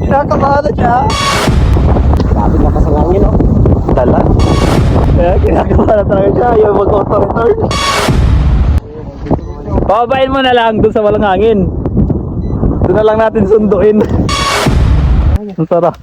Kinakabahan na siya. Sabi na kasangangin, oh. Dala. Kaya kinakabahan na talaga siya. Yung mag-auto return. Pababain mo na lang dun sa walang hangin. Doon na lang natin sunduin. Ang sarap.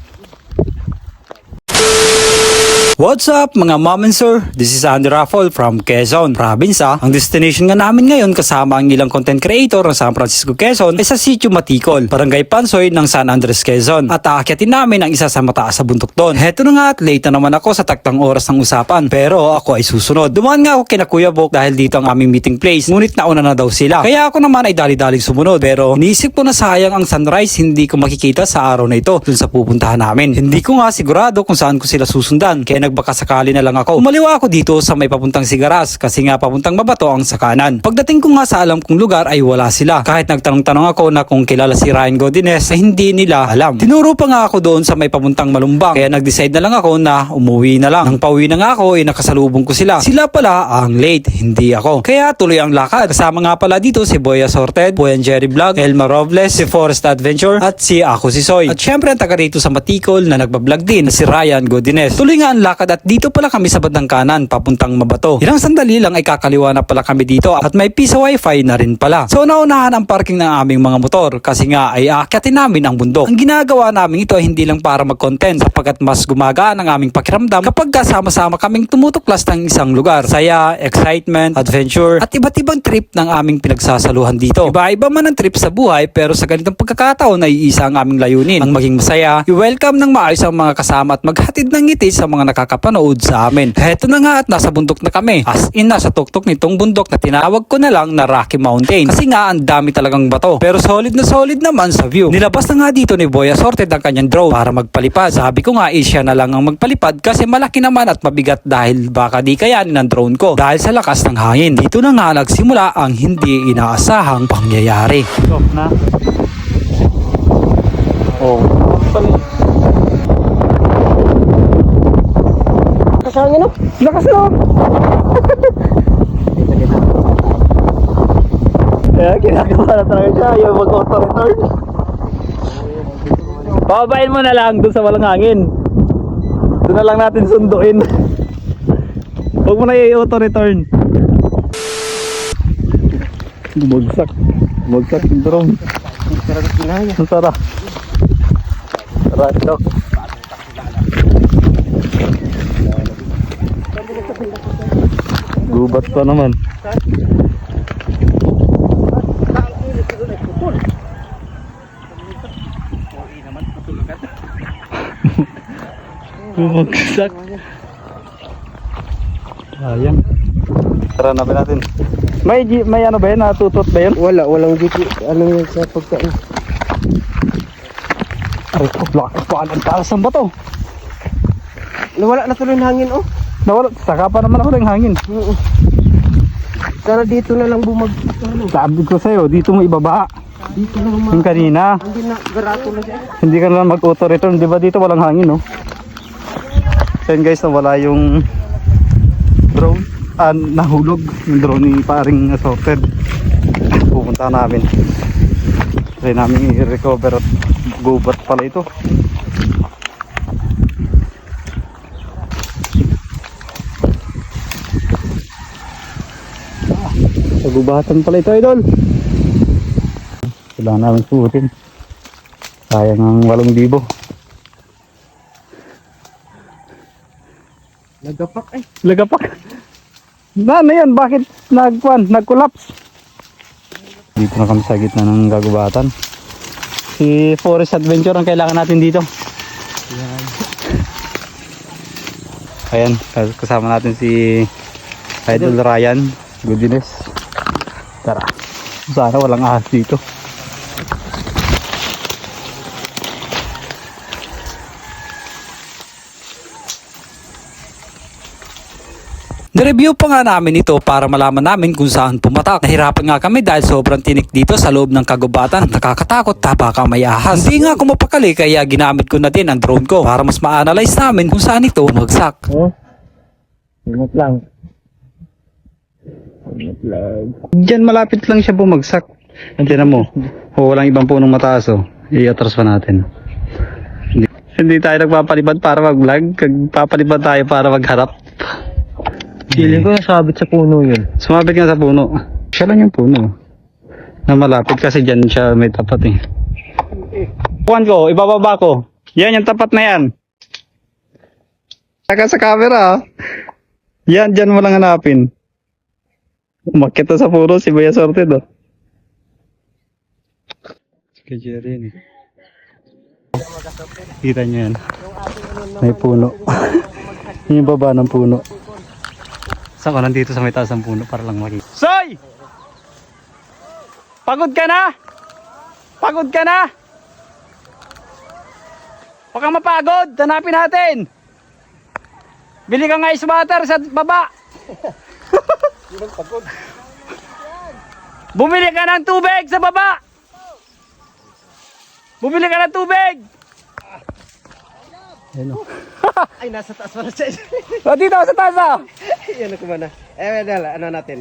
What's up mga mom and sir? This is Andy Raffol from Quezon Province. Ang destination nga namin ngayon kasama ang ilang content creator ng San Francisco, Quezon ay sa Sitio Maticol, Barangay Pansoy ng San Andres, Quezon. At aakyatin namin ang isa sa mataas sa bundok doon. Heto na nga at late na naman ako sa taktang oras ng usapan, pero ako ay susunod. Dumaan nga ako kina Kuya Bok dahil dito ang aming meeting place, ngunit nauna na daw sila. Kaya ako naman ay dali-daling sumunod, pero niisip ko na sayang ang sunrise hindi ko makikita sa araw na ito dun sa pupuntahan namin. Hindi ko nga sigurado kung saan ko sila susundan, kaya nagbaka sakali na lang ako. Umaliwa ako dito sa may papuntang Sigaras kasi nga papuntang Mabato ang sakanan. Pagdating ko nga sa alam kong lugar ay wala sila. Kahit nagtanong-tanong ako na kung kilala si Ryan Godinez ay hindi nila alam. Tinuro pa nga ako doon sa may papuntang Malumbang, kaya nag-decide na lang ako na umuwi na lang. Nang pauwi na nga ako ay nakasalubong ko sila. Sila pala ang late, hindi ako. Kaya tuloy ang lakad. Kasama nga pala dito si Boy Assorted, Boy and Jerry Vlog, Elma Robles, si Forest Adventure at si Ako si Soy. At syempre ang taga rito sa Maticol na nagbablog din si Ryan Godinez. Tuloy nga ang lakad at dito pala kami sa bandang kanan papuntang Mabato. Ilang sandali lang ay kakaliwa na pala kami dito at may piso wifi na rin pala. So naunahan ang parking ng aming mga motor kasi nga ay aakyatin namin ang bundok. Ang ginagawa namin ito ay hindi lang para mag-content sapagkat mas gumagaan ang aming pakiramdam kapag kasama-sama kaming tumutuklas ng isang lugar. Saya, excitement, adventure at iba't ibang trip ng aming pinagsasaluhan dito. Iba-iba man ang trip sa buhay pero sa ganitong pagkakataon ay isa ang aming layunin. Ang maging masaya, i-welcome ng maayos ang mga kasama at maghatid ng ngiti sa mga nakakapanood sa amin. Heto na nga at nasa bundok na kami. As in nasa tuktok nitong bundok na tinawag ko na lang na Rocky Mountain. Kasi nga ang dami talagang bato. Pero solid na solid naman sa view. Nilabas na nga dito ni Boy Assorted ang kanyang drone para magpalipad. Sabi ko nga siya na lang ang magpalipad kasi malaki naman at mabigat dahil baka di kayanin ng drone ko. Dahil sa lakas ng hangin. Dito na nga nagsimula ang hindi inaasahang pangyayari. Stop na. Oh. Kasangin, oh. Lakas na! Kaya kinakabahan na talaga siya. Yung mag-auto return. Pababain mo na lang dun sa walang hangin. Doon na lang natin sunduin. Huwag mo na i-auto return. Bumagsak. Bumagsak yung drone. Ang sarap. Sarap ito. Gubat pa naman. Bumagsak. Sayang. Tara napin natin. May ano ba yan? Natutot ba yan? Walang dito. Ano yun sa pagkain? Aray ko, lakas pa. Ang talas ng bato. Nawala na tuloy ng hangin, oh. Nawala, saka pa naman ako ng hangin. Oo. Sana dito na lang bumagsak. Sabi ko sa'yo, dito mo ibaba. Dito na lang Yung kanina, hindi na garato na siya. hindi ka na lang mag-auto return. Diba dito walang hangin, no? Then guys, nawala yung drone. Nahulog yung drone ni paring Assorted. Pupunta namin. Try namin i-recover at gubat pala ito. Pagubatan pala ito, idol. Kailangan namin suotin. Sayang ang 8,000. Nagapak, eh. Lagapak. Na yan, bakit nag-collapse? Dito na kami sa gitna ng gagubatan. Si Forest Adventure ang kailangan natin dito. Ayan, kasama natin si Idol Ryan Godinez. Tara, sana walang ahas dito. Nireview pa nga namin ito para malaman namin kung saan pumatak. Nahirapan nga kami dahil sobrang tinik dito sa loob ng kagubatan. Nakakatakot, baka may ahas. Hindi nga ako mapakali kaya ginamit ko na din ang drone ko para mas ma-analyze namin kung saan ito bumagsak. Oh. Ingat lang. Diyan malapit lang siya bumagsak. Andiyan mo. Walang ibang punong mataas, oh. I-atras pa natin. Hindi tayo nagpapalipad para mag-vlog. Nagpapalipad tayo para magharap. Feeling ko nasabit sa puno yun. Sumabit nga sa puno. Siya lang yung puno. Na malapit kasi dyan siya may tapat eh. Kuhan ko, ibababa ko. Yan yung tapat na yan. Saka sa camera. Yan, dyan mo lang hanapin. Umakit na sa puno si Baya Sorted oh. Kay Jerry eh. Kita nyo yan. May puno. Yung baba ng puno. Saan ko nandito sa may taas ng puno para lang makita. Soy! Pagod ka na? Pagod ka na? Huwag kang mapagod. Hanapin natin. Bili ka ng ice water sa baba. Bumili ka ng tubig sa baba. Bumili ka ng tubig. Ayun o. Ay, nasa taas pala siya. O, dito sa taas ah. Yan ako mana. Ano natin?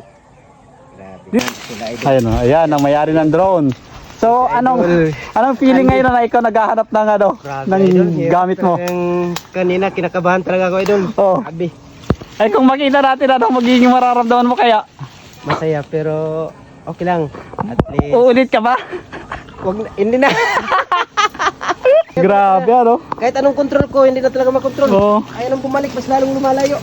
Grabe. Sila idol. Ayun o, ayan ang mayari ng drone. So, anong feeling ngayon na ikaw naghahanap ng Grabe, ng idol. gamit mo? Kanina, kinakabahan talaga ako, idol. Oh. Sabi, Ay kung makita natin magiging mararamdaman mo kaya? masaya, pero okay lang. At least, Uulit ka ba? hindi na. Grabe ano? Kahit anong control ko, hindi na talaga makontrol. Oo. Ayaw nang bumalik, mas lalong lumalayo.